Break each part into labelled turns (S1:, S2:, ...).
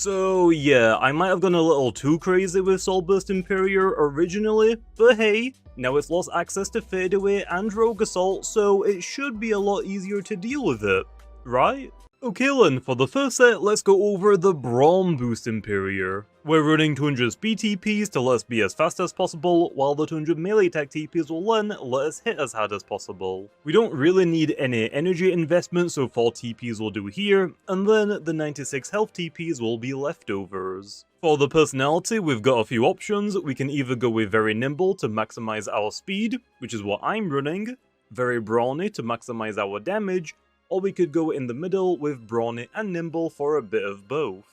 S1: So yeah, I might have gone a little too crazy with Soulburst Imperior originally, but hey, now it's lost access to Fadeaway and Rogue Assault, so it should be a lot easier to deal with it, right? Okay then, for the first set, let's go over the Brawn Boost Imperior. We're running 200 speed TPs to let us be as fast as possible, while the 200 melee attack TPs will then let us hit as hard as possible. We don't really need any energy investment, so 4 TPs will do here, and then the 96 health TPs will be leftovers. For the personality, we've got a few options. We can either go with Very Nimble to maximize our speed, which is what I'm running, Very Brawny to maximize our damage, or we could go in the middle with Brawny and Nimble for a bit of both.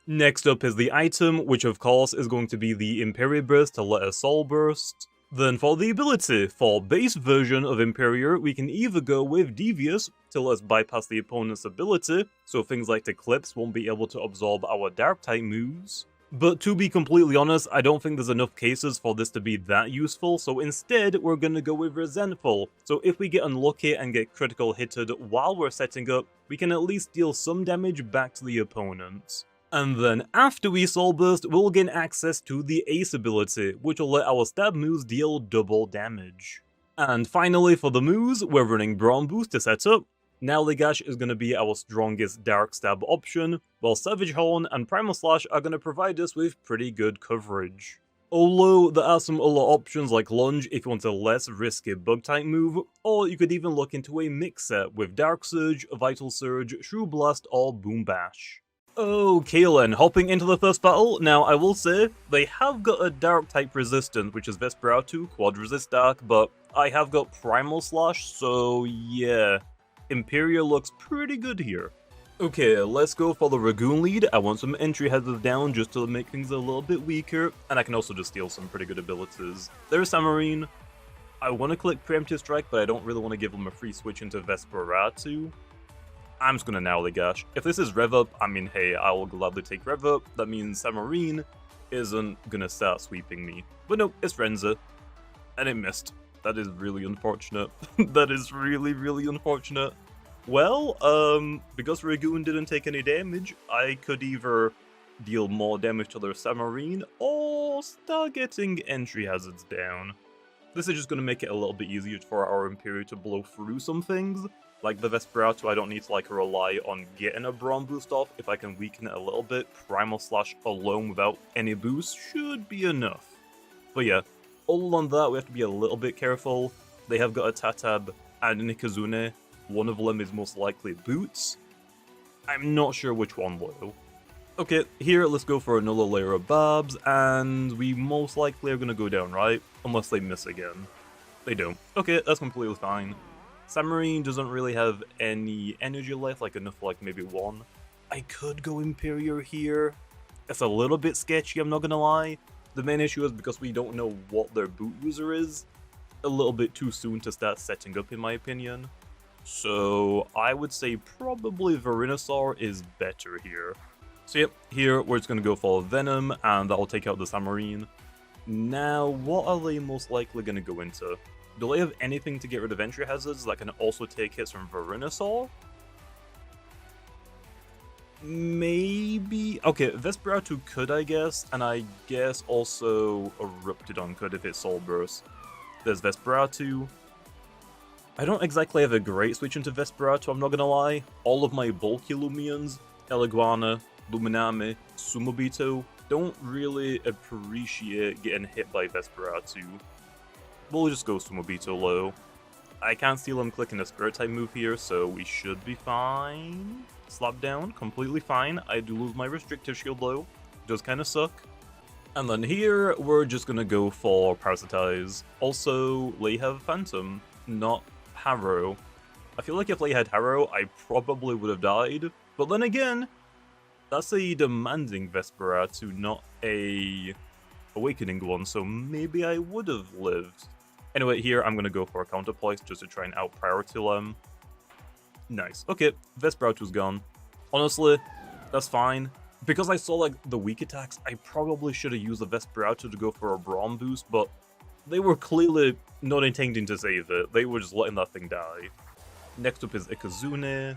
S1: Next up is the item, which of course is going to be the Imperior Burst to let us Soul Burst. Then for the ability, for base version of Imperior, we can either go with Devious to let us bypass the opponent's ability, so things like Eclipse won't be able to absorb our Dark type moves. But to be completely honest, I don't think there's enough cases for this to be that useful, so instead we're gonna go with Resentful. So if we get unlucky and get critical hitted while we're setting up, we can at least deal some damage back to the opponent. And then after we Soul Burst, we'll gain access to the Ace ability, which will let our stab moves deal double damage. And finally for the moves, we're running Brawn Boost to set up. Now Legash is going to be our strongest Dark Stab option, while Savage Horn and Primal Slash are going to provide us with pretty good coverage. Although there are some other options like Lunge if you want a less risky bug type move, or you could even look into a mix set with Dark Surge, Vital Surge, Shrew Blast or Boom Bash. Okay then, hopping into the first battle. Now I will say, they have got a Dark type resistance, which is Vesperatu, Quad Resist Dark, but I have got Primal Slash, so yeah. Imperior looks pretty good here. Okay, let's go for the Ragoon lead. I want some entry headers down just to make things a little bit weaker, and I can also just steal some pretty good abilities. There's Samarine. I want to click Preemptive Strike, but I don't really want to give him a free switch into Vesperatu. I'm just gonna now Legash. If this is Rev Up, I mean hey, I will gladly take Rev Up. That means Samarine isn't gonna start sweeping me. But no, it's Renza. And it missed. That is really unfortunate. That is really, really unfortunate. Well, because Ragoon didn't take any damage, I could either deal more damage to their Samarine, or start getting entry hazards down. This is just going to make it a little bit easier for our Imperior to blow through some things. Like the Vesperatu, I don't need to rely on getting a Brawn boost off. If I can weaken it a little bit, Primal Slash alone without any boost should be enough. But yeah. Other than that, we have to be a little bit careful. They have got a Tatab and a Nikazune. One of them is most likely Boots. I'm not sure which one though. Okay, here let's go for another layer of Barbs, and we most likely are going to go down, right? Unless they miss again. They don't. Okay, that's completely fine. Samarine doesn't really have any energy left, enough for maybe one. I could go Imperior here. It's a little bit sketchy, I'm not going to lie. The main issue is because we don't know what their boot user is. A little bit too soon to start setting up in my opinion. So I would say probably Venusaur is better here. So yep, here we're just going to go for Venom and that will take out the Samarine. Now what are they most likely going to go into? Do they have anything to get rid of entry hazards that can also take hits from Venusaur? Maybe? Okay, Vesperatu could, I guess, and I guess also Eruptidon could if it's Soul Burst. There's Vesperatu. I don't exactly have a great switch into Vesperatu, I'm not gonna lie. All of my bulky Loomians, Eliguana, Luminame, Sumobito, don't really appreciate getting hit by Vesperatu. We'll just go Sumobito low. I can't steal him clicking a Spirit type move here, so we should be fine. Slap down, completely fine. I do lose my restrictive shield though. Does kind of suck. And then here, we're just gonna go for Parasitize. Also, they have Phantom, not Harrow. I feel like if they had Harrow, I probably would have died. But then again, that's a demanding Vesperatu, not a awakening one, so maybe I would have lived. Anyway, here I'm gonna go for a counterpoise just to try and out-priority them. Nice. Okay, Vesperatu's gone. Honestly, that's fine. Because I saw the weak attacks, I probably should have used the Vesperatu to go for a Brawn boost, but they were clearly not intending to save it. They were just letting that thing die. Next up is Ikazune.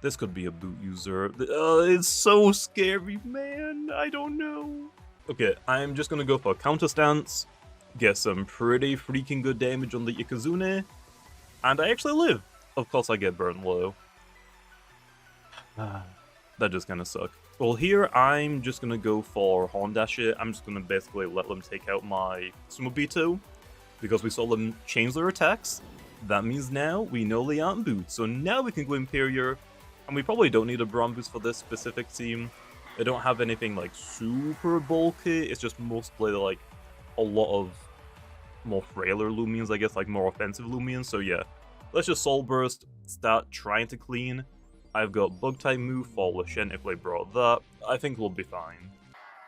S1: This could be a boot user. It's so scary, man. I don't know. Okay, I'm just gonna go for counter stance, get some pretty freaking good damage on the Ikazune, and I actually live. Of course I get burned low. That just kinda sucked. Well, here I'm just gonna go for Horn Dash it. I'm just gonna basically let them take out my Sumobito, because we saw them change their attacks. That means now we know they aren't boots, so now we can go Imperior, and we probably don't need a Braum boost for this specific team. They don't have anything like super bulky, it's just mostly like a lot of more frailer Loomians, I guess, like more offensive Loomians, so yeah. Let's just Soul Burst, start trying to clean. I've got Bug type move for Lashen if they brought that. I think we'll be fine.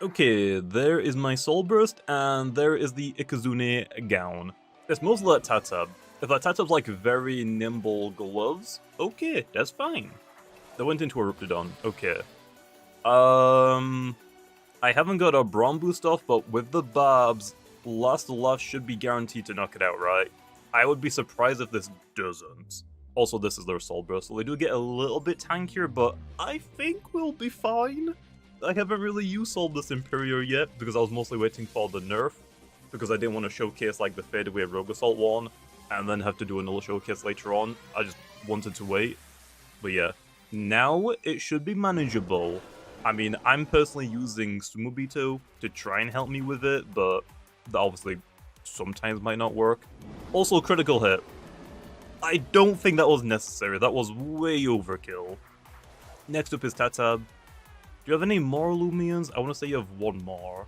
S1: Okay, there is my Soul Burst, and there is the Ikazune Gown. It's mostly that Tatab. If that Tatab's like very nimble gloves, okay, that's fine. They went into a Eruptodon, okay. I haven't got a Braum boost off, but with the Barbs, Last should be guaranteed to knock it out, right? I would be surprised if this doesn't. Also, this is their Soul Burst, so they do get a little bit tankier, but I think we'll be fine. I haven't really used Soul Burst Imperior yet, because I was mostly waiting for the nerf, because I didn't want to showcase like the fadeaway Rogue Assault one, and then have to do another showcase later on. I just wanted to wait. But yeah, now it should be manageable. I mean, I'm personally using Sumobito to try and help me with it, but that obviously sometimes might not work. Also, critical hit. I don't think that was necessary. That was way overkill. Next up is Tatab. Do you have any more Loomians? I want to say you have one more.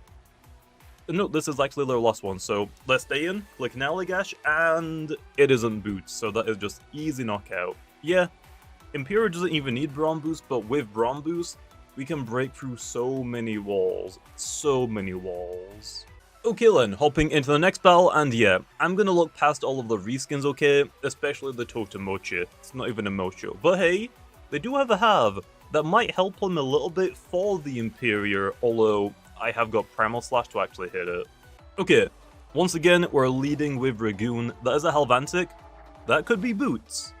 S1: No, this is actually their last one, so let's stay in, click Naligash, and it isn't Boots, so that is just easy knockout. Yeah, Imperior doesn't even need Braum Boost, but with Braum Boost, we can break through so many walls. So many walls. Okay then, hopping into the next battle, and yeah, I'm gonna look past all of the reskins, okay? Especially the Totemochi. It's not even a Mocho. But hey, they do have a have that might help them a little bit for the Imperior, although I have got Primal Slash to actually hit it. Okay, once again, we're leading with Ragoon. That is a Halvantic. That could be Boots.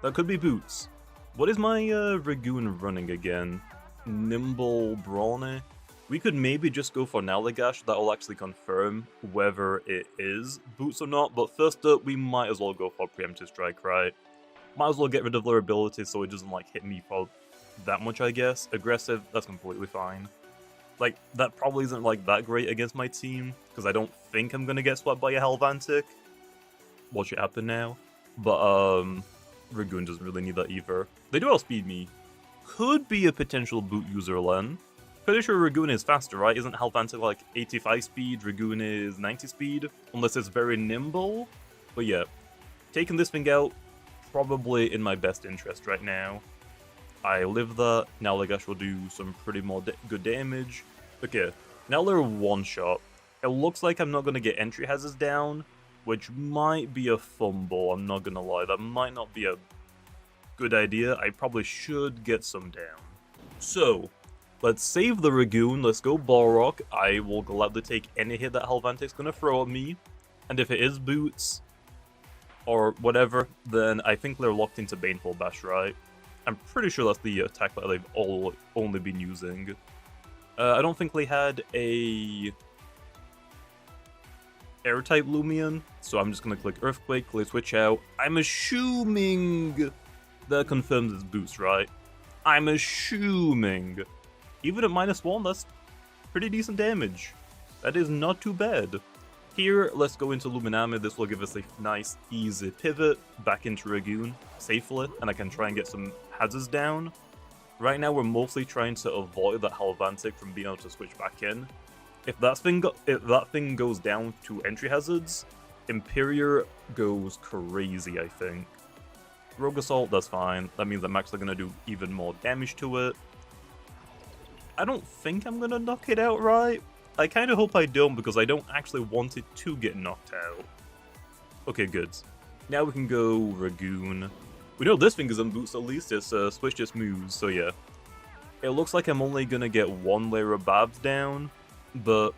S1: That could be Boots. What is my Ragoon running again? Nimble Brawny? We could maybe just go for Naligash, that will actually confirm whether it is Boots or not, but first up, we might as well go for Preemptive Strike, right? Might as well get rid of their ability so it doesn't like hit me for that much, I guess. Aggressive, that's completely fine. Like, that probably isn't like that great against my team, because I don't think I'm gonna get swept by a Halvantic. Watch it happen now. But, Ragoon doesn't really need that either. They do outspeed me. Could be a potential boot user, Len. Pretty sure Ragoon is faster, right? Isn't Halvantic like 85 speed, Ragoon is 90 speed? Unless it's very nimble? But yeah, taking this thing out, probably in my best interest right now. I live that, Naligash will do some pretty more good damage. Okay, now they're one-shot. It looks like I'm not going to get entry hazards down, which might be a fumble, I'm not going to lie. That might not be a good idea. I probably should get some down. So, let's save the Ragoon, let's go Balrog. I will gladly take any hit that Halvantic's going to throw at me. And if it is Boots, or whatever, then I think they're locked into Baneful Bash, right? I'm pretty sure that's the attack that they've only been using. I don't think they had a Air-type Loomian, so I'm just going to click Earthquake, click Switch out. I'm assuming that confirms it's Boost, right? I'm assuming. Even at -1, that's pretty decent damage. That is not too bad. Here, let's go into Luminami. This will give us a nice, easy pivot back into Ragoon safely, and I can try and get some hazards down. Right now, we're mostly trying to avoid that Halvantic from being able to switch back in. If that thing goes down to entry hazards, Imperior goes crazy, I think. Rogue Assault, that's fine. That means I'm actually going to do even more damage to it. I don't think I'm going to knock it out right. I kind of hope I don't, because I don't actually want it to get knocked out. Okay, good. Now we can go Ragoon. We know this thing is on Boots at least, it's switched its moves, so yeah. It looks like I'm only going to get one layer of Babs down, but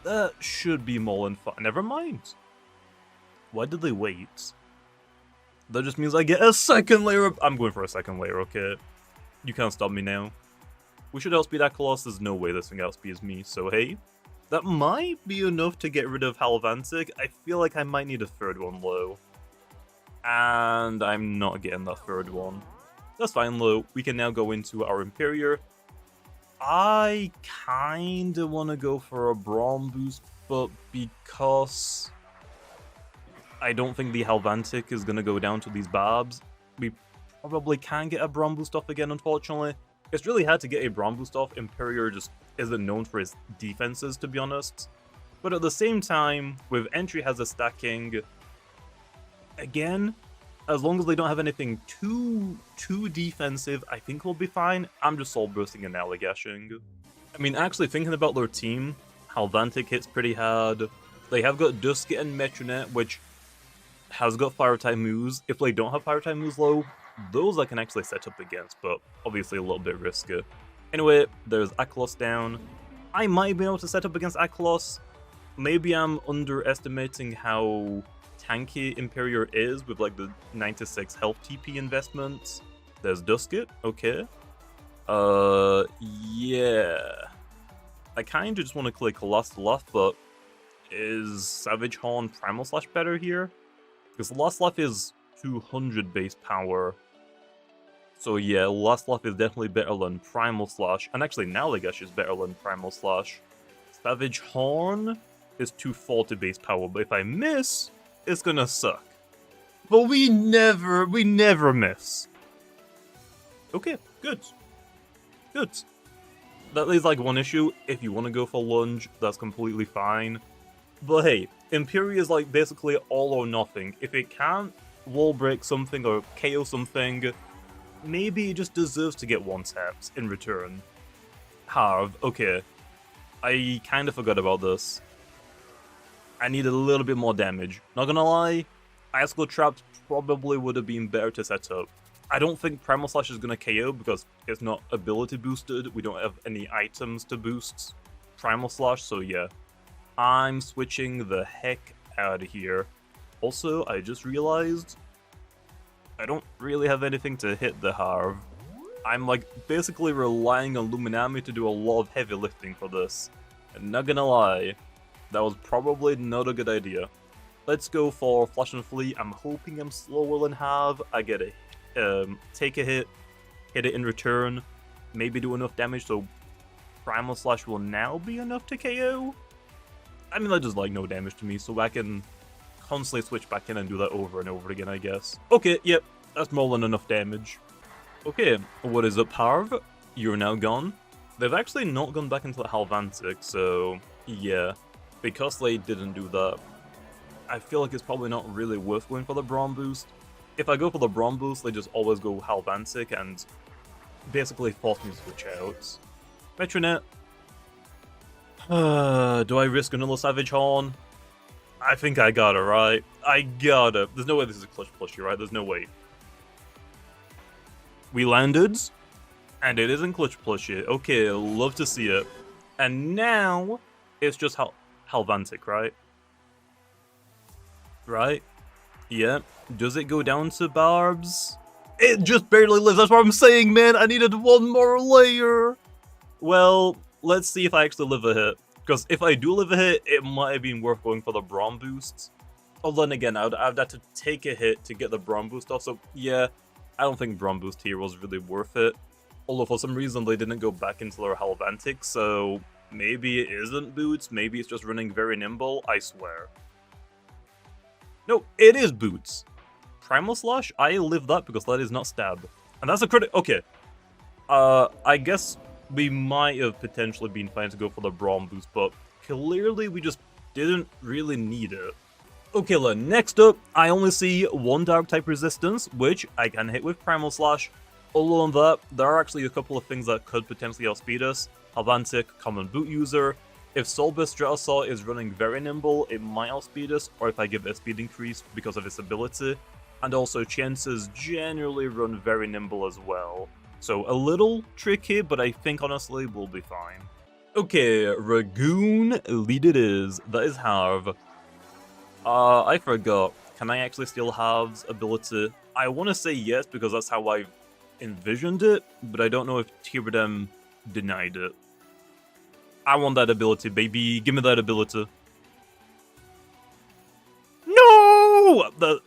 S1: that should be more than fine. Never mind. Why did they wait? That just means I get a second layer of... I'm going for a second layer, okay. You can't stop me now. We should outspeed that Colossus. There's no way this thing outspeeds me, so hey. That might be enough to get rid of Halvantic. I feel like I might need a third one, though. And I'm not getting that third one. That's fine, though. We can now go into our Imperior. I kinda want to go for a Braum boost, but because I don't think the Halvantic is going to go down to these Barbs, we probably can get a Braum boost off again, unfortunately. It's really hard to get a Braum boost off. Imperior just isn't known for his defenses, to be honest. But at the same time, with Entry has a stacking, again, as long as they don't have anything too defensive, I think we'll be fine. I'm just soul bursting and alley-gashing. I mean, actually thinking about their team, Halvantic hits pretty hard. They have got Dusket and Metronet, which has got fire type moves. If they don't have fire type moves low, those I can actually set up against, but obviously a little bit risky. Anyway, there's Aklos down. I might be able to set up against Aklos. Maybe I'm underestimating how tanky Imperior is with like the 96 health TP investments. There's Dusket, okay. Yeah. I kinda just want to click Last but is Savage Horn Primal Slash better here? Because Last is 200 base power. So yeah, Last is definitely better than Primal Slash. And actually, Naligash is better than Primal Slash. Savage Horn is 240 base power, but if I miss, it's gonna suck. But we never miss. Okay, good. Good. That leaves like one issue. If you want to go for Lunge, that's completely fine. But hey, Imperior is like basically all or nothing. If it can't wall break something or KO something, maybe it just deserves to get one tapped in return. Harv, okay. I kind of forgot about this. I need a little bit more damage. Not gonna lie, Icicle Traps probably would have been better to set up. I don't think Primal Slash is gonna KO because it's not ability boosted. We don't have any items to boost Primal Slash, so yeah. I'm switching the heck out of here. Also, I just realized I don't really have anything to hit the Harv. I'm like basically relying on Luminami to do a lot of heavy lifting for this. And not gonna lie, that was probably not a good idea. Let's go for Flash and Flee. I'm hoping I'm slower than Harv. I get it. Take a hit it in return, maybe do enough damage so Primal Slash will now be enough to KO? I mean, that does like no damage to me, so I can constantly switch back in and do that over and over again, I guess. Okay, yep, that's more than enough damage. Okay, what is up, Harv? You're now gone. They've actually not gone back into the Halvantic, so yeah, because they didn't do that, I feel like it's probably not really worth going for the Braum boost. If I go for the Braum boost, they just always go Halvantic and basically force me to switch out. Metronet. Do I risk another Savage Horn? I think I gotta, right? I gotta. There's no way this is a clutch plushie, right? There's no way. We landed, and it isn't clutch plushie. Okay, love to see it. And now, it's just Halvantic, right? Right? Yeah. Does it go down to Barbs? It just barely lives, that's what I'm saying, man! I needed one more layer! Well, let's see if I actually live a hit. Because if I do live a hit, it might have been worth going for the Braum boost. Although then again, I'd have to take a hit to get the Braum boost off, so yeah, I don't think Braum boost here was really worth it. Although for some reason they didn't go back into their Halvantic, so maybe it isn't Boots, maybe it's just running very nimble, I swear. No, it is Boots. Primal Slash, I live that because that is not Stab. And that's a crit. Okay. I guess we might have potentially been fine to go for the Braum boost, but clearly we just didn't really need it. Okay, next up, I only see one Dark type resistance, which I can hit with Primal Slash. Other than that, there are actually a couple of things that could potentially outspeed us. Halvantic, Common Boot User. If Soulburst Stratosaur is running very nimble, it might outspeed us, or if I give it a speed increase because of its ability. And also, chances generally run very nimble as well. So a little tricky, but I think honestly we'll be fine. Okay, Ragoon lead it is. That is Harv. I forgot. Can I actually steal Harv's ability? I want to say yes because that's how I've envisioned it, but I don't know if Tyradem denied it. I want that ability, baby. Give me that ability. No! The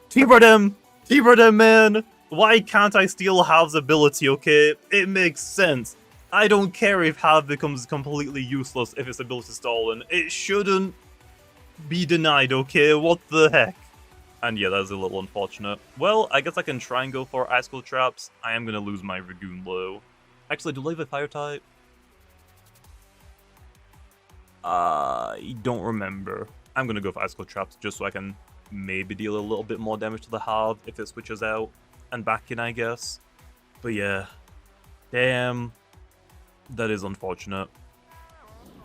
S1: Tyradem, man! Why can't I steal Hav's ability, okay? It makes sense. I don't care if Hav becomes completely useless if its ability is stolen. It shouldn't be denied, okay? What the heck? And yeah, that's a little unfortunate. Well, I guess I can try and go for Ice Cold Traps. I am gonna lose my Dragoon though. Actually, do I have a Fire type? I don't remember. I'm gonna go for Ice Cold Traps just so I can maybe deal a little bit more damage to the Hav if it switches out and back in, I guess. But yeah, damn, that is unfortunate.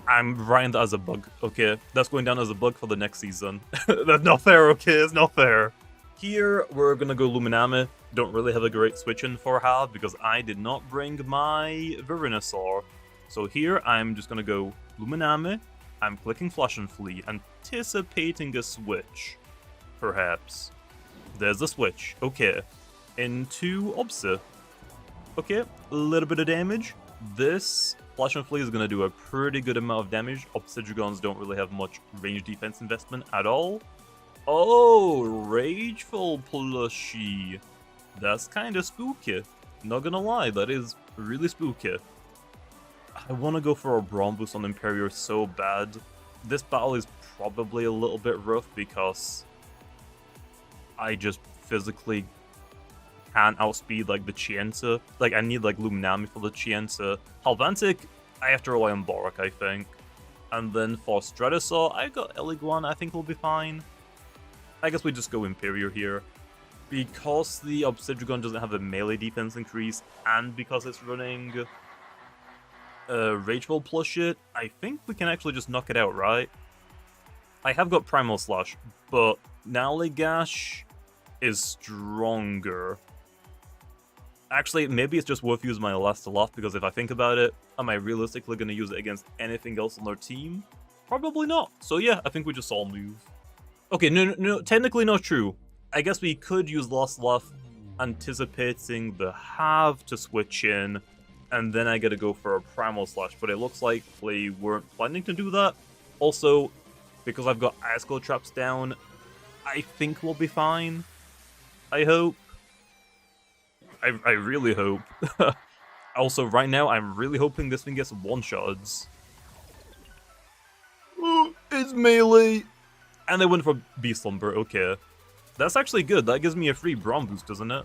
S1: I'm writing that as a bug, okay? That's going down as a bug for the next season. That's not fair, okay? It's not fair. Here, we're gonna go Luminame. Don't really have a great switch-in for Hav because I did not bring my Venusaur. So here, I'm just gonna go Luminame. I'm clicking Flash and Flee, anticipating a switch. Perhaps. There's the switch. Okay. Into Obsi. Okay, a little bit of damage. This Flash and Flee is going to do a pretty good amount of damage. Obsidians don't really have much range defense investment at all. Oh, Rageful plushie. That's kind of spooky. Not gonna lie, that is really spooky. I want to go for a Brawn Boost on Imperior so bad. This battle is probably a little bit rough because I just physically can't outspeed like the Chienza. Like I need like Luminami for the Chienza. Halvantic, I have to rely on Borak, I think. And then for Stratosaur, I got Eliguan, I think we'll be fine. I guess we just go Imperior here. Because the Obsidian doesn't have a melee defense increase, and because it's running Rageful plushie, I think we can actually just knock it out, right? I have got Primal Slash, but Naligash is stronger. Actually, maybe it's just worth using my Elastalot, because if I think about it, am I realistically going to use it against anything else on their team? Probably not. So yeah, I think we just all move. Okay, no, technically not true. I guess we could use Lost Love, anticipating the Have to switch in, and then I gotta go for a Primal Slash, but it looks like they weren't planning to do that. Also, because I've got Ice Cold Traps down, I think we'll be fine. I hope. I really hope. Also, right now, I'm really hoping this thing gets one-shots. It's melee! And they went for Beast Slumber, okay. That's actually good, that gives me a free Brawn Boost, doesn't it?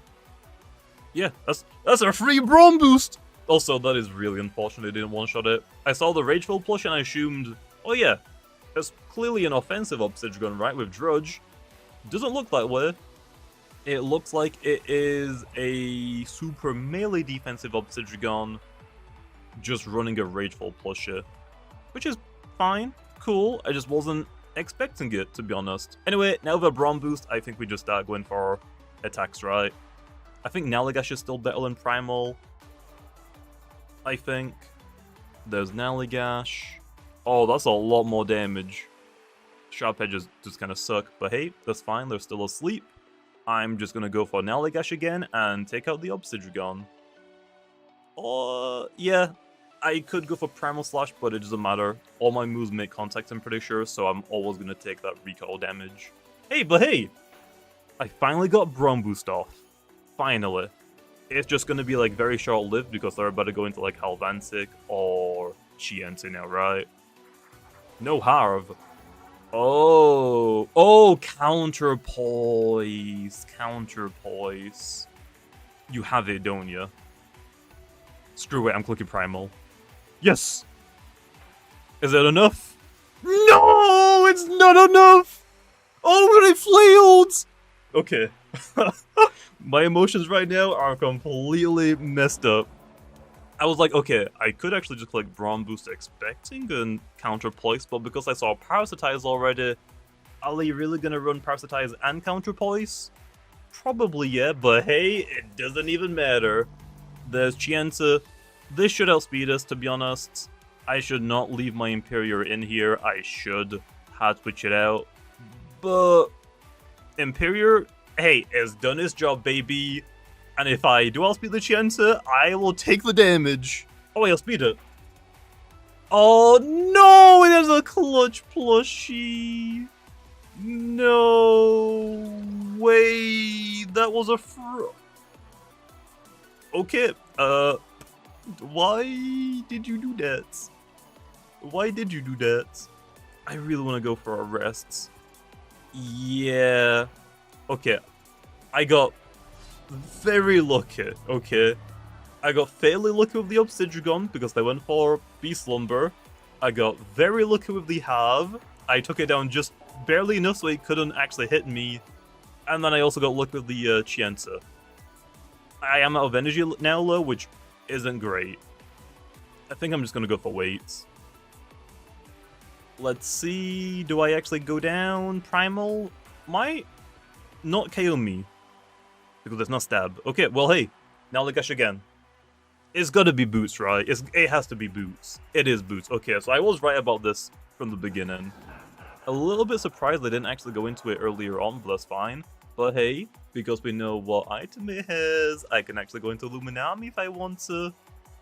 S1: Yeah, that's a free Brawn Boost! Also, that is really unfortunate they didn't one-shot it. I saw the Rageful plush and I assumed, oh yeah, it's clearly an offensive Obsidian, right, with Drudge. Doesn't look that way. It looks like it is a super melee defensive Obsidian just running a Rageful plushie. Which is fine, cool, I just wasn't expecting it, to be honest. Anyway, now with a Brawn Boost, I think we just start going for attacks, right? I think Naligash is still better than Primal. I think. There's Naligash. Oh, that's a lot more damage. Sharp Edges just kind of suck, but hey, that's fine, they're still asleep. I'm just gonna go for Naligash again and take out the Obsidian. Or, yeah, I could go for Primal Slash, but it doesn't matter. All my moves make contact, I'm pretty sure, so I'm always gonna take that recoil damage. Hey, but hey! I finally got Brawn Boost off. Finally. It's just gonna be like very short-lived because they're about to go into like Halvantic or Chienza now, right? No Harv. Oh, counterpoise. Counterpoise. You have it, don't you? Screw it, I'm clicking Primal. Yes! Is that enough? No! It's not enough! Oh, but it flailed! Okay. My emotions right now are completely messed up. I was like, okay, I could actually just click Brawn Boost expecting and counterpoise, but because I saw Parasitize already, are they really gonna run Parasitize and counterpoise? Probably yeah, but hey, it doesn't even matter. There's Chienza. This should outspeed us, to be honest. I should not leave my Imperior in here. I should hard switch it out. But Imperior, hey, has done his job, baby. And if I do outspeed the Chienta, I will take the damage. Oh wait, I'll speed it. Oh no, it has a clutch plushie. No way, that was a Okay, why did you do that? Why did you do that? I really want to go for arrests. Yeah. Okay, I got very lucky, okay? I got fairly lucky with the Obsidian because they went for Beast Slumber. I got very lucky with the Halve. I took it down just barely enough so it couldn't actually hit me. And then I also got lucky with the Chienta. I am out of energy now, though, which isn't great. I think I'm just going to go for weights. Let's see, do I actually go down? Primal might not KO me. Because it's not stab. Okay, well hey, now Naligash again. It's gotta be boots, right? It has to be boots. It is boots. Okay, so I was right about this from the beginning. A little bit surprised they didn't actually go into it earlier on, but that's fine. But hey, because we know what item it has, I can actually go into Luminami if I want to.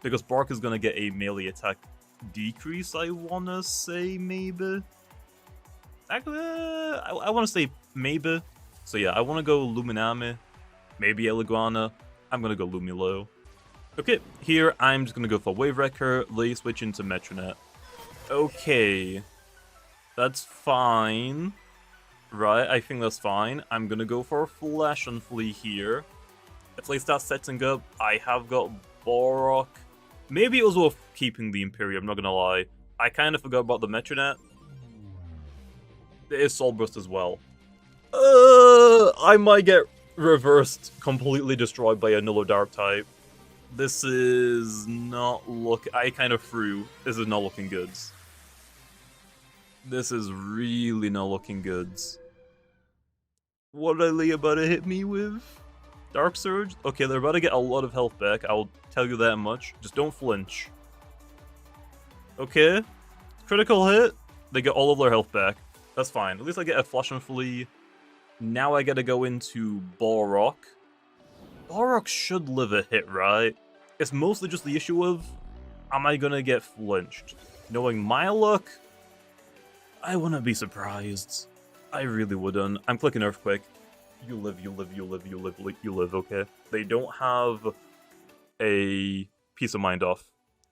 S1: Because Bark is gonna get a melee attack decrease, I wanna say, maybe. Actually, I wanna say maybe. So yeah, I wanna go Luminami, maybe Eliguana. I'm gonna go Lumilo. Okay, here I'm just gonna go for Wave Wrecker, Lay switch into Metronet. Okay, that's fine. Right, I think that's fine. I'm gonna go for Flash and Flea here. If they start setting up, I have got Borok. Maybe it was worth keeping the Imperior, I'm not gonna lie. I kind of forgot about the Metronet. There is Soul Burst as well. I might get reversed, completely destroyed by another Dark type. This is not I kind of threw. This is not looking good. This is really not looking good. What are they about to hit me with? Dark Surge? Okay, they're about to get a lot of health back, I'll tell you that much. Just don't flinch. Okay. Critical hit. They get all of their health back. That's fine. At least I get a Flash and Flee. Now I gotta go into Borok. Borok should live a hit, right? It's mostly just the issue of, am I gonna get flinched? Knowing my luck, I wouldn't be surprised. I really wouldn't. I'm clicking Earthquake. You live, you live, you live, you live, you live, okay? They don't have a Peace of Mind off.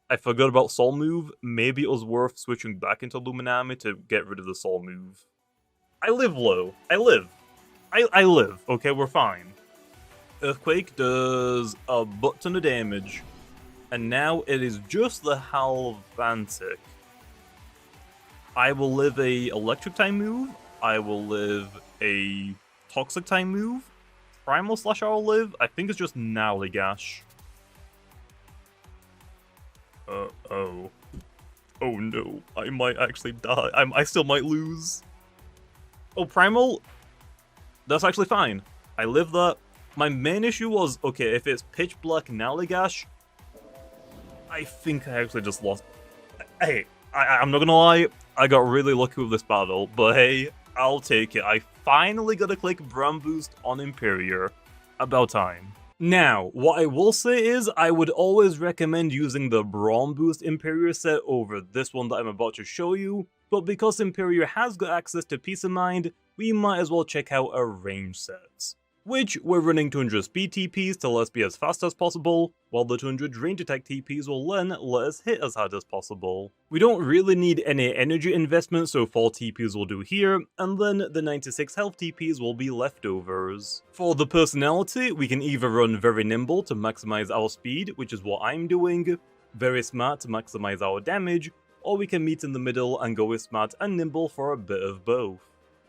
S1: I forgot about Soul Move. Maybe it was worth switching back into Luminami to get rid of the Soul Move. I live low. I live. I live, okay? We're fine. Earthquake does a butt ton of damage. And now it is just the Halvantic. I will live a Electric type move. I will live a Toxic type move. Primal Slash I will live. I think it's just Naligash. Oh. Oh no. I might actually die. I still might lose. Oh, Primal? That's actually fine. I live that. My main issue was, okay, if it's Pitch Black Naligash, I think I actually just lost. Hey, I'm not gonna lie, I got really lucky with this battle, but hey, I'll take it. I finally got to click Bram Boost on Imperior. About time. Now, what I will say is, I would always recommend using the Braum Boost Imperior set over this one that I'm about to show you, but because Imperior has got access to Peace of Mind, we might as well check out a range set. Which, we're running 200 speed TPs to let us be as fast as possible, while the 200 range attack TPs will then let us hit as hard as possible. We don't really need any energy investment, so 4 TPs will do here, and then the 96 health TPs will be leftovers. For the personality, we can either run very nimble to maximize our speed, which is what I'm doing, very smart to maximize our damage, or we can meet in the middle and go with smart and nimble for a bit of both.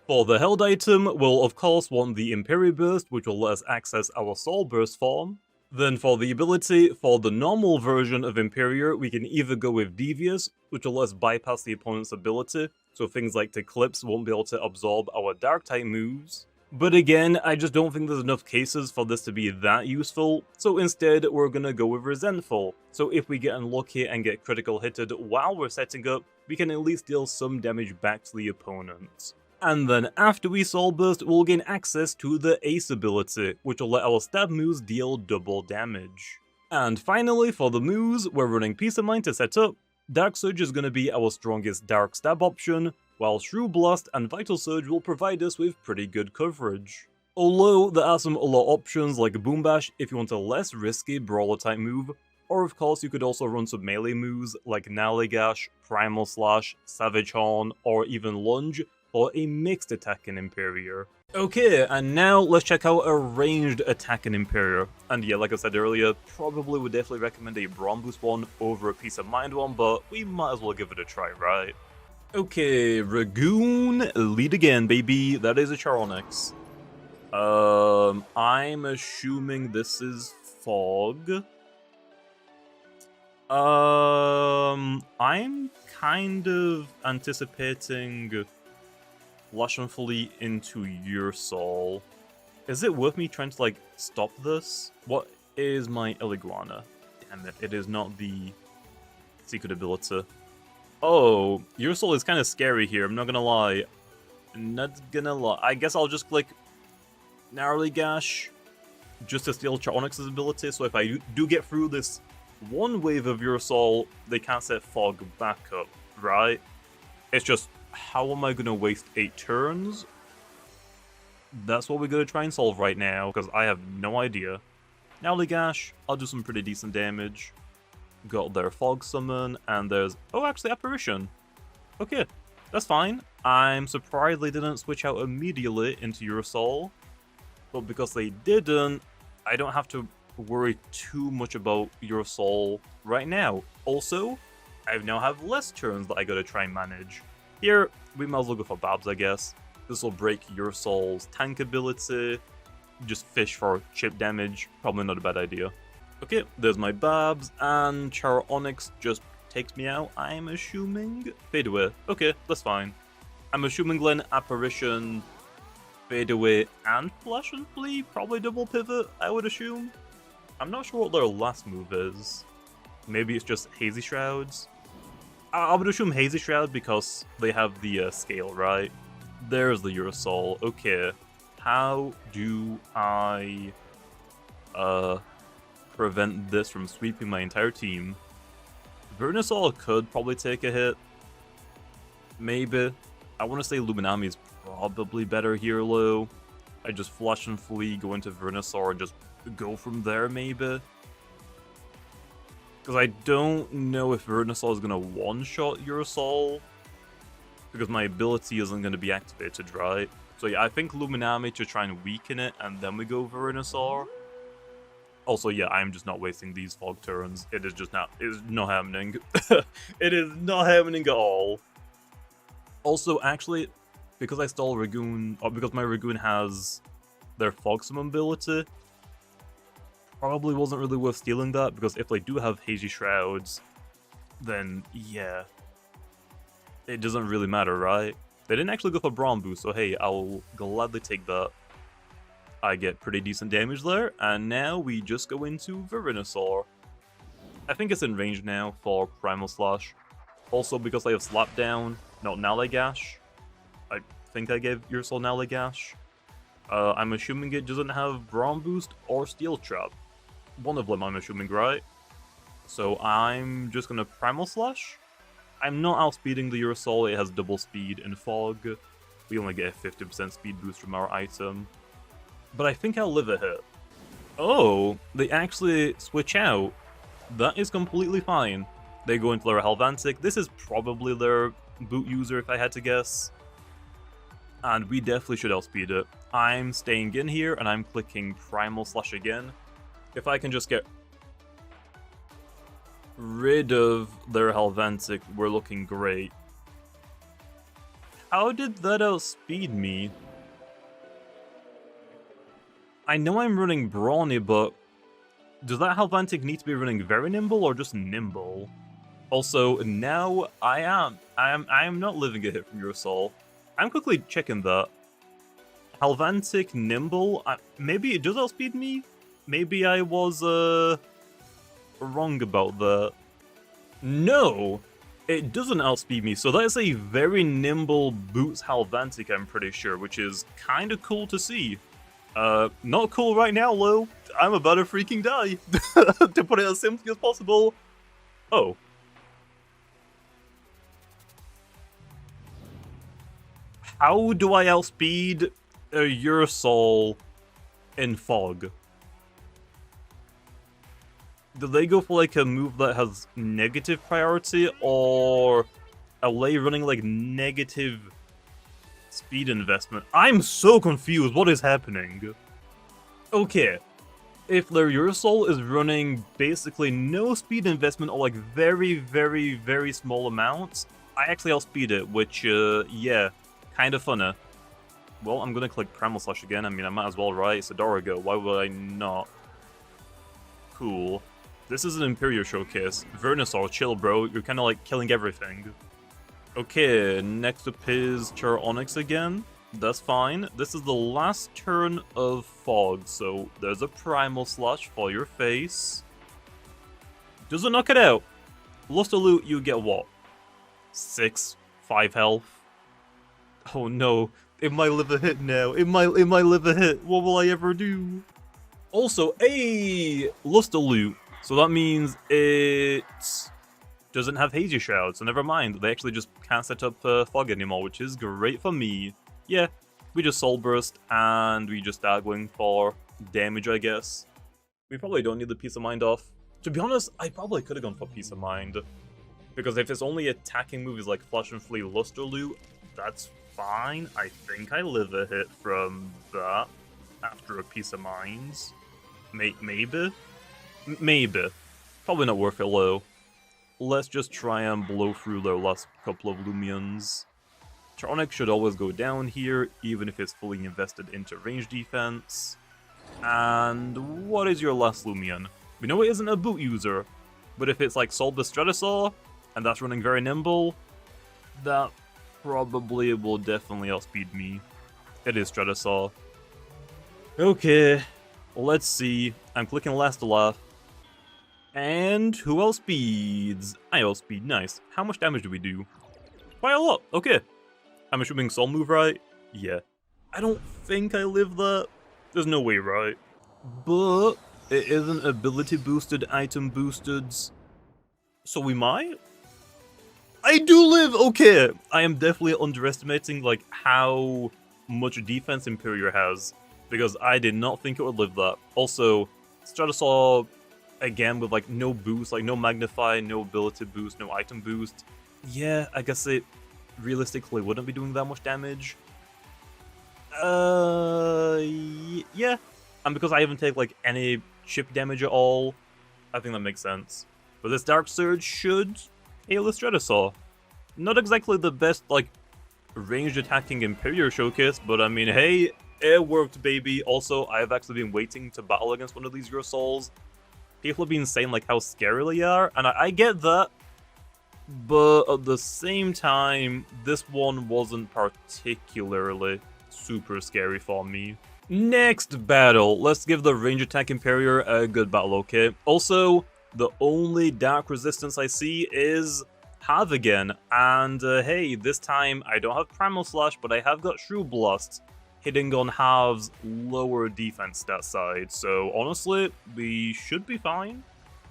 S1: For the held item, we'll of course want the Imperior Burst, which will let us access our Soul Burst form. Then for the ability, for the normal version of Imperior, we can either go with Devious, which will let us bypass the opponent's ability, so things like Eclipse won't be able to absorb our Dark type moves. But again, I just don't think there's enough cases for this to be that useful, so instead we're gonna go with Resentful. So if we get unlucky and get critical hitted while we're setting up, we can at least deal some damage back to the opponent. And then after we Soul Burst, we'll gain access to the Ace ability, which will let our stab moves deal double damage. And finally, for the moves, we're running Peace of Mind to set up. Dark Surge is going to be our strongest Dark Stab option, while Shrew Blast and Vital Surge will provide us with pretty good coverage. Although there are some other options like Boom Bash if you want a less risky Brawler type move, or of course you could also run some melee moves like Naligash, Primal Slash, Savage Horn, or even Lunge, or a mixed attack in Imperior. Okay, and now let's check out a ranged attack in Imperior. And yeah, like I said earlier, probably would definitely recommend a Brawn Boost one over a Peace of Mind one, but we might as well give it a try, right? Okay, Ragoon, lead again, baby. That is a Charonix. I'm assuming this is Fog. I'm kind of anticipating Flash and Fully into your soul. Is it worth me trying to, like, stop this? What is my Iliguana? Damn it, it is not the secret ability. Oh, your soul is kind of scary here, I'm not gonna lie. I guess I'll just click Gnarly Gash just to steal Charonix's ability, so if I do get through this one wave of your soul, they can't set Fog back up, right? It's just, how am I gonna waste 8 turns? That's what we're gonna try and solve right now, because I have no idea. Gnarly Gash, I'll do some pretty decent damage. Got their Fog Summon, and there's... oh, actually, Apparition. Okay, that's fine. I'm surprised they didn't switch out immediately into your soul. But because they didn't, I don't have to worry too much about your soul right now. Also, I now have less turns that I gotta try and manage. Here, we might as well go for Babs, I guess. This will break your soul's tank ability. Just fish for chip damage. Probably not a bad idea. Okay, there's my Babs, and Charonix just takes me out, I'm assuming. Fade away. Okay, that's fine. I'm assuming Glen, Apparition, Fade away, and Flash and Flee. Probably double pivot, I would assume. I'm not sure what their last move is. Maybe it's just Hazy Shrouds. I would assume Hazy Shroud because they have the scale, right? There's the Eurosol. Okay. How do I prevent this from sweeping my entire team? Venusaur could probably take a hit. Maybe. I want to say Luminami is probably better here, Lou. I just Flash and Flee, go into Venusaur, and just go from there, maybe. Because I don't know if Venusaur is going to one-shot Eurosol. Because my ability isn't going to be activated, right? So yeah, I think Luminami to try and weaken it, and then we go Venusaur. Also, yeah, I'm just not wasting these Fog turns. It is just not, it is not happening. It is not happening at all. Also, actually, because I stole Ragoon, or because my Ragoon has their Fog Summon ability, probably wasn't really worth stealing that, because if they do have Hazy Shrouds, then yeah, it doesn't really matter, right? They didn't actually go for Brawn Boost, so hey, I'll gladly take that. I get pretty decent damage there, and now we just go into Venusaur. I think it's in range now for Primal Slash. Also, because I have Slap Down, not Naligash. I think I gave your soul Naligash. I'm assuming it doesn't have Brawn Boost or Steel Trap. One of them I'm assuming, right? So I'm just gonna Primal Slash. I'm not outspeeding the Eurosol, it has double speed and Fog. We only get a 50% speed boost from our item. But I think I'll live a hit. Oh, they actually switch out. That is completely fine. They go into their Helvantic. This is probably their boot user if I had to guess. And we definitely should outspeed it. I'm staying in here and I'm clicking Primal Slash again. If I can just get rid of their Helvantic, we're looking great. How did that outspeed me? I know I'm running Brawny, but does that Helvantic need to be running very nimble or just nimble? Also, now I am not living a hit from your soul. I'm quickly checking that. Helvantic nimble, maybe it does outspeed me? Maybe I was wrong about that. No! It doesn't outspeed me, so that is a very nimble Boots Halvantic, I'm pretty sure, which is kinda cool to see. Not cool right now, Lo. I'm about to freaking die. To put it as simply as possible. Oh. How do I outspeed a Urasol in Fog? Do they go for like a move that has negative priority, or are they running like negative speed investment? I'm so confused. What is happening? Okay, if their Urasol is running basically no speed investment or like very, very, very small amounts, I actually outspeed it, which, yeah, kind of funny. Well, I'm gonna click Primal Slash again. I mean, I might as well, right? It's a Dorigo. Why would I not? Cool. This is an Imperior showcase. Venusaur, chill, bro. You're kind of like killing everything. Okay, next up is Onyx again. That's fine. This is the last turn of Fog, so there's a Primal Slash for your face. Doesn't knock it out. Lost a loot, you get what? 6, 5 health. Oh no, it might live a hit now. It might live a hit. What will I ever do? Also, lost a loot. So that means it doesn't have Hazy Shroud, so never mind. They actually just can't set up Fog anymore, which is great for me. Yeah, we just Soul Burst, and we just start going for damage, I guess. We probably don't need the Peace of Mind off. To be honest, I probably could have gone for Peace of Mind. Because if it's only attacking moves like Flash and Flee, Luster Loot, that's fine. I think I live a hit from that after a Peace of Minds. Maybe? Maybe. Probably not worth it, low. Let's just try and blow through their last couple of Loomians. Onyx should always go down here, even if it's fully invested into range defense. And what is your last Loomian? We know it isn't a boot user, but if it's like Solbus Stratosaur, and that's running very nimble, that probably will definitely outspeed me. It is Stratosaur. Okay, let's see. I'm clicking last to laugh. And who outspeeds? I outspeed, nice. How much damage do we do? Quite a lot, okay. I'm assuming Soul move, right? Yeah. I don't think I live that. There's no way, right? But it isn't ability boosted, item boosted. So we might? I do live! Okay! I am definitely underestimating like how much defense Imperior has. Because I did not think it would live that. Also, Stratosaur, again, with like no boost, like no magnify, no ability boost, no item boost. Yeah, I guess it realistically wouldn't be doing that much damage. Yeah. And because I haven't taken like any chip damage at all, I think that makes sense. But this Dark Surge should hail the Stratosaur. Not exactly the best, like, ranged attacking Imperior showcase, but I mean, hey, it worked, baby. Also, I've actually been waiting to battle against one of these Urasouls. People have been saying, like, how scary they are, and I get that. But at the same time, this one wasn't particularly super scary for me. Next battle. Let's give the range attack Imperior a good battle, okay? Also, the only dark resistance I see is Have again. And hey, this time I don't have Primal Slash, but I have got Shrew Blast hitting on Have's lower defense stat side. So honestly, we should be fine.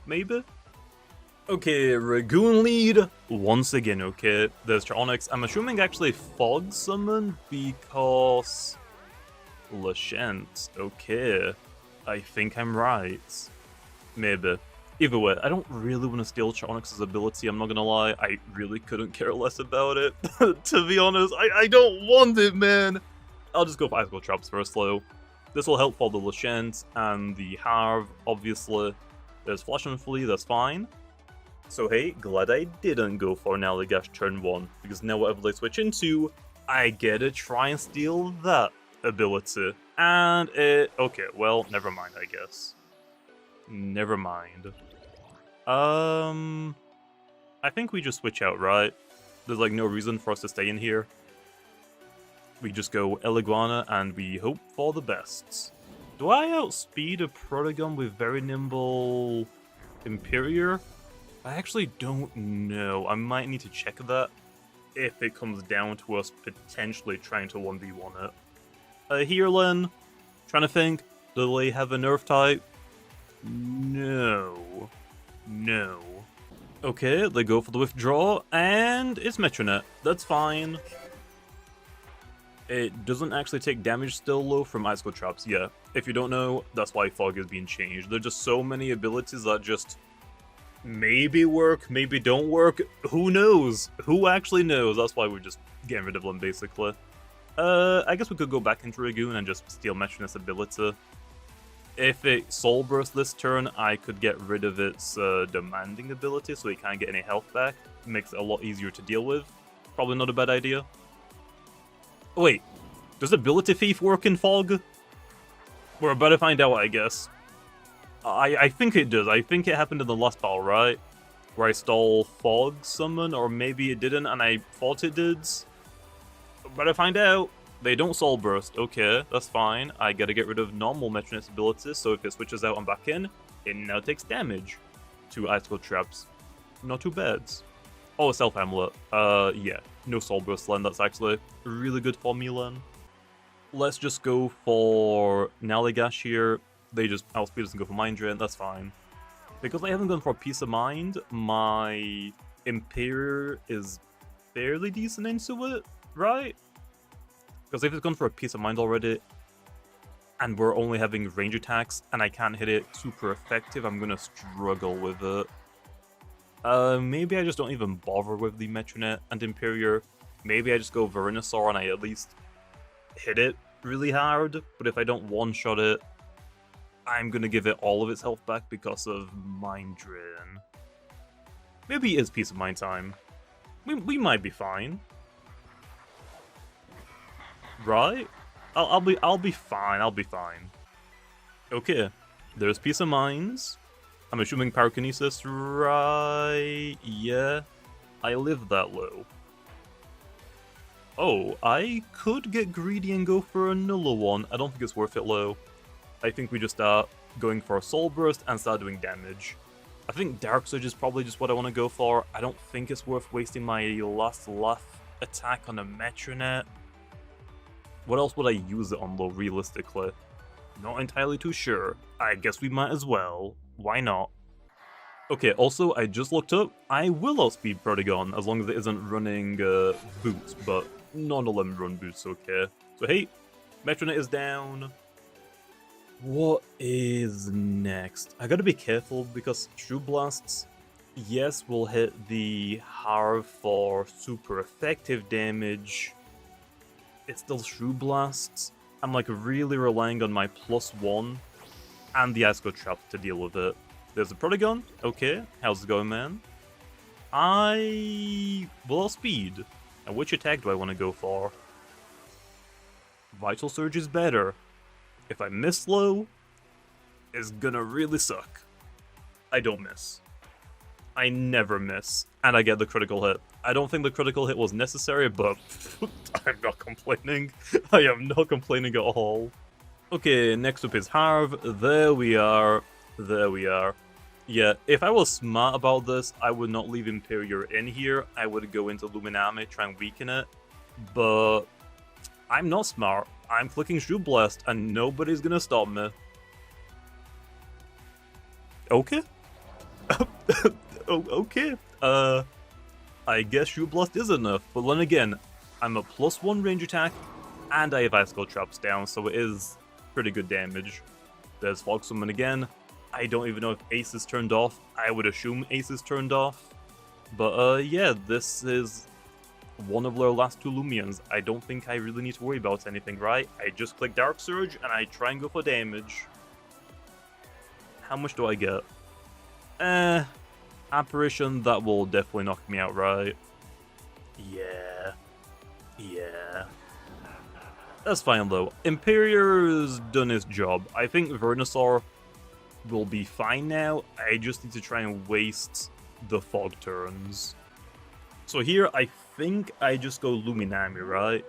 S1: Maybe? Okay, Ragoon lead once again, okay. There's Onyx. I'm assuming actually Fog Summon because Lashent. Okay. I think I'm right. Maybe. Either way, I don't really want to steal Onyx's ability, I'm not gonna lie. I really couldn't care less about it. To be honest, I don't want it, man! I'll just go for Icicle Traps first, though. This will help for the Lashent and the Harv, obviously. There's Flash and Flee, that's fine. So hey, glad I didn't go for an Allagash turn 1, because now whatever they switch into, I get to try and steal that ability. And it... okay, well, never mind, I guess. Never mind. I think we just switch out, right? There's like no reason for us to stay in here. We just go Eliguana and we hope for the best. Do I outspeed a Protogon with very nimble Imperior? I actually don't know. I might need to check that if it comes down to us potentially trying to 1v1 it. Here, Len. Trying to think. Do they have a nerf type? No. No. Okay, they go for the withdraw, and it's Metronet. That's fine. It doesn't actually take damage still, though, from Icicle Traps. Yeah, if you don't know, that's why Fog is being changed. There are just so many abilities that just maybe work, maybe don't work. Who knows? Who actually knows? That's why we're just getting rid of them, basically. I guess we could go back into Dragoon and just steal Metronet's ability. If it Soul Burst this turn, I could get rid of its demanding ability so it can't get any health back. It makes it a lot easier to deal with. Probably not a bad idea. Oh, wait, does Ability Thief work in Fog? We're about to find out, I guess. I think it does. I think it happened in the last battle, right? Where I stole Fog Summon, or maybe it didn't and I thought it did. But I find out. They don't Soul Burst. Okay, that's fine. I gotta get rid of normal Metronet's abilities, so if it switches out and back in, it now takes damage to Icicle Traps. Not too bad. Oh, Self Amulet. Yeah. No Soul Burst, Len. That's actually really good for me, Len. Let's just go for Naligash here. They just outspeed us and go for Mind Drain. That's fine. Because I haven't gone for Peace of Mind, my Imperior is fairly decent into it, right? Because if it's gone for a Peace of Mind already, and we're only having range attacks, and I can't hit it super effective, I'm gonna struggle with it. Maybe I just don't even bother with the Metronet and Imperior. Maybe I just go Venusaur and I at least hit it really hard, but if I don't one-shot it, I'm gonna give it all of its health back because of Mind Drain. Maybe it is Peace of Mind time. We might be fine. Right? I'll be fine. I'll be fine. Okay. There's Peace of Minds. I'm assuming Pyrokinesis, right? Yeah. I live that low. Oh, I could get greedy and go for another one. I don't think it's worth it low. I think we just start going for a Soul Burst and start doing damage. I think Dark Surge is probably just what I want to go for. I don't think it's worth wasting my last attack on a Metronet. What else would I use it on, though, realistically? Not entirely too sure. I guess we might as well. Why not? Okay, also, I just looked up. I will outspeed Protagon, as long as it isn't running boots, but none of them run boots, okay. So hey, Metronet is down. What is next? I gotta be careful, because True Blasts, yes, will hit the Harv for super effective damage. It's still Shrew Blasts. I'm like really relying on my +1 and the Icicle Trap to deal with it. There's a Protagon. Okay, how's it going, man? I will outspeed. And which attack do I want to go for? Vital Surge is better. If I miss low, it's gonna really suck. I don't miss. I never miss, and I get the critical hit. I don't think the critical hit was necessary, but I'm not complaining. I am not complaining at all. Okay, next up is Harv. There we are. There we are. Yeah, if I was smart about this, I would not leave Imperior in here. I would go into Loomian, try and weaken it. But I'm not smart. I'm clicking Shoot Blast, and nobody's gonna stop me. Okay. Oh, okay. I guess Shoot Blast is enough, but then again, I'm a +1 range attack, and I have Icicle Traps down, so it is pretty good damage. There's Fog Summon again. I don't even know if Ace is turned off. I would assume Ace is turned off. But yeah, this is one of their last 2 Loomians. I don't think I really need to worry about anything, right? I just click Dark Surge, and I try and go for damage. How much do I get? Apparition, that will definitely knock me out, right? Yeah. Yeah. That's fine, though. Imperior's done his job. I think Venusaur will be fine now. I just need to try and waste the Fog turns. So here, I think I just go Luminami, right?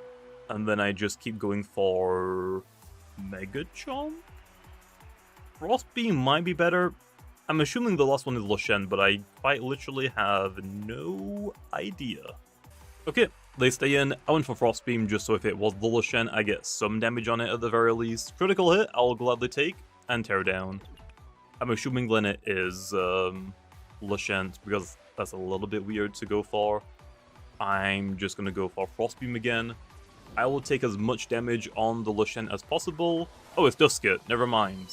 S1: And then I just keep going for Mega Chomp? Frost Beam might be better. I'm assuming the last one is Lushen, but I quite literally have no idea. Okay, they stay in. I went for Frost Beam just so if it was the Lushen, I get some damage on it at the very least. Critical hit, I'll gladly take, and tear down. I'm assuming then it is Lushen, because that's a little bit weird to go for. I'm just going to go for Frost Beam again. I will take as much damage on the Lushen as possible. Oh, it's Duskit, never mind.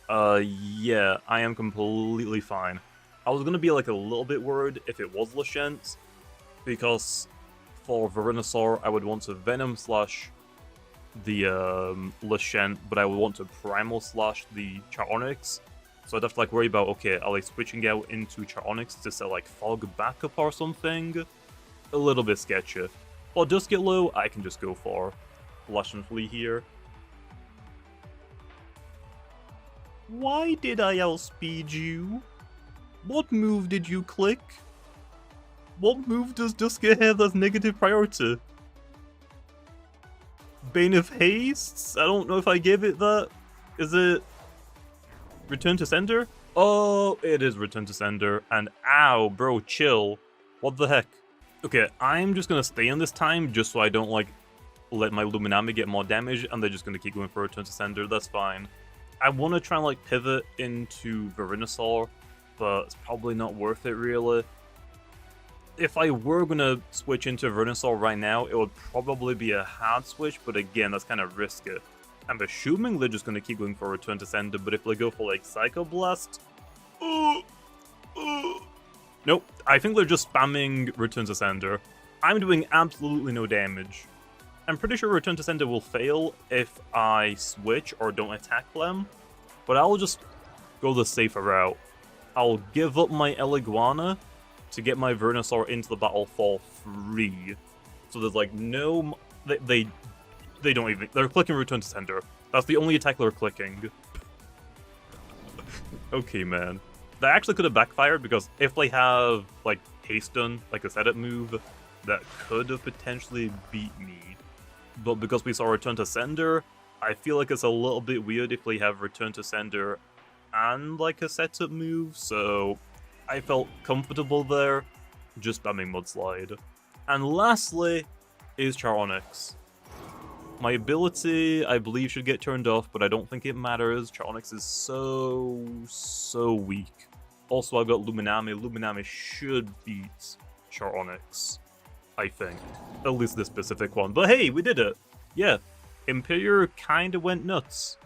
S1: Yeah, I am completely fine. I was gonna be like a little bit worried if it was Lashent, because for Venusaur I would want to Venom Slash the Lashent, but I would want to Primal Slash the Charonix. So I'd have to like worry about, okay, are they switching out into Charonix to set like Fog backup or something? A little bit sketchy. Or Duskit low, I can just go for Flash and Flee here. Why did I outspeed you? What move did you click? What move does Duskit have that's negative priority? Bane of Hastes? I don't know if I gave it that. Is it Return to Sender? Oh, it is Return to Sender. And ow, bro, chill. What the heck? Okay, I'm just gonna stay in this time just so I don't like let my Luminami get more damage, and they're just gonna keep going for Return to Sender. That's fine. I want to try and like pivot into Venusaur, but it's probably not worth it really. If I were going to switch into Venusaur right now, it would probably be a hard switch, but again, that's kind of risky. I'm assuming they're just going to keep going for Return to Sender, but if they go for like Psycho Blast... Nope, I think they're just spamming Return to Sender. I'm doing absolutely no damage. I'm pretty sure Return to Sender will fail if I switch or don't attack them, but I'll just go the safer route. I'll give up my Eliguana to get my Venusaur into the battle for free. So there's like no... They don't even... They're clicking Return to Sender. That's the only attack they're clicking. Okay, man. That actually could have backfired, because if they have, like, Hasten, like a setup move, that could have potentially beat me. But because we saw Return to Sender, I feel like it's a little bit weird if they have Return to Sender and like a setup move, so I felt comfortable there, just spamming Mudslide. And lastly is Charonix. My ability, I believe, should get turned off, but I don't think it matters. Charonix is so weak. Also, I've got Luminami. Luminami should beat Charonix, I think. At least this specific one. But hey, we did it! Yeah, Imperior kinda went nuts.